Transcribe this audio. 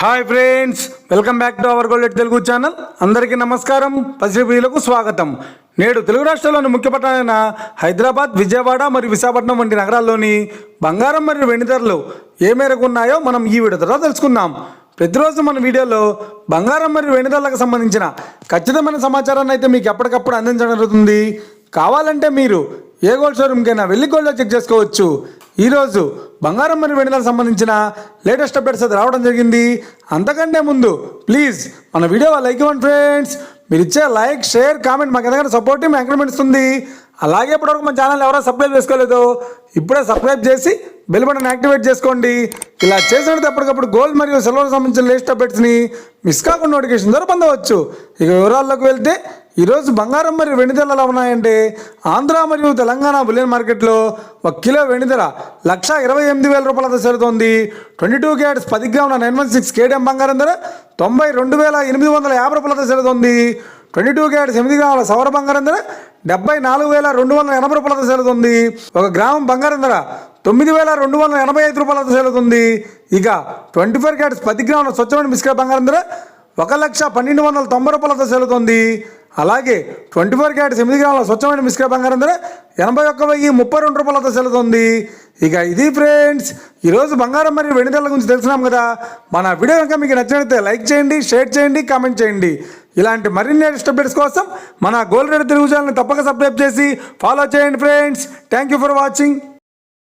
Hi friends, welcome back to our gold Telugu channel. అందరికీ నమస్కారం. పసిపిలకు స్వాగతం. నేడు తెలుగు రాష్ట్రాల్లోని ముఖ్య పట్టణాలైన హైదరాబాద్, విజయవాడ మరియు విశాఖపట్నం వంటి నగరాల్లోని బంగారం మరియు వెండి ధరలు ఏ మేరకు ఉన్నాయో మనం ఈ వీడియో ద్వారా తెలుసుకుందాం. ప్రతిరోజు మన వీడియోలో బంగారం మరియు వెండి ధరలకు సంబంధించిన ఖచ్చితమైన సమాచారాన్ని అయితే మీకు ఎప్పటికప్పుడు అందించడం జరుగుతుంది. కావాలంటే మీరు ఏ గోల్డ్ షోరూమ్కైనా వెళ్ళి గోల్డ్లో చెక్ చేసుకోవచ్చు. ఈరోజు బంగారం మరియు వెండిలకు సంబంధించిన లేటెస్ట్ అప్డేట్స్ అయితే రావడం జరిగింది. అంతకంటే ముందు ప్లీజ్ మన వీడియో లైక్ ఇవ్వండి ఫ్రెండ్స్. మీరు ఇచ్చే లైక్, షేర్, కామెంట్ మాకు ఎందుకంటే సపోర్ట్, మీ ఎంకరేజ్మెంట్ ఇస్తుంది. అలాగే ఇప్పటివరకు మన ఛానల్ ఎవరైనా సబ్స్క్రైబ్ చేసుకోలేదో ఇప్పుడే సబ్స్క్రైబ్ చేసి బెల్ బటన్ యాక్టివేట్ చేసుకోండి. ఇలా చేసినట్టు ఎప్పటికప్పుడు గోల్డ్ మరియు సిల్వర్ సంబంధించిన లేటెస్ట్ అప్డేట్స్ని మిస్ కాకుండా నోటిఫికేషన్ ద్వారా పొందవచ్చు. ఇక వివరాల్లోకి వెళ్తే ఈరోజు బంగారం మరియు వెండి ధరలు ఎలా ఉన్నాయంటే, ఆంధ్ర మరియు తెలంగాణ బులియన్ మార్కెట్లో 1 కిలో వెండి ధర 1,28,000 రూపాయలతో చేరుతోంది. 22 క్యారెట్స్ 10 గ్రాముల 916 కేడిఎం బంగారం ధర 92,850 రూపాయలతో చేరుతోంది. 22 క్యారెట్స్ 8 గ్రాముల సౌర బంగారం ధర 74,280 రూపాయలతో చేరుతుంది. 1 గ్రామం బంగారం ధర 9,285 రూపాయలతో చేరుతుంది. ఇక 24 క్యారెట్స్ 10 గ్రాముల స్వచ్ఛమైన బిస్కెట్ బంగారం ధర 1,12,190 రూపాయలతో చేరుతుంది. అలాగే 24 క్యారెట్స్ 8 గ్రాముల స్వచ్ఛమైన బిస్కెట్ బంగారం ధర 81,032 రూపాయలతో చెల్లుతుంది. ఇక ఇది ఫ్రెండ్స్ ఈరోజు బంగారం మరియు వెండి ధరల గురించి తెలుసుకున్నాం కదా. మన వీడియో కనుక మీకు నచ్చినట్లయితే లైక్ చేయండి, షేర్ చేయండి, కామెంట్ చేయండి. ఇలాంటి మరిన్ని లేటెస్ట్ అప్డేట్స్ కోసం మన గోల్డ్ రేట్ తెలుగు ఛానల్ని తప్పక సబ్స్క్రైబ్ చేసి ఫాలో చేయండి friends. Thank you for watching.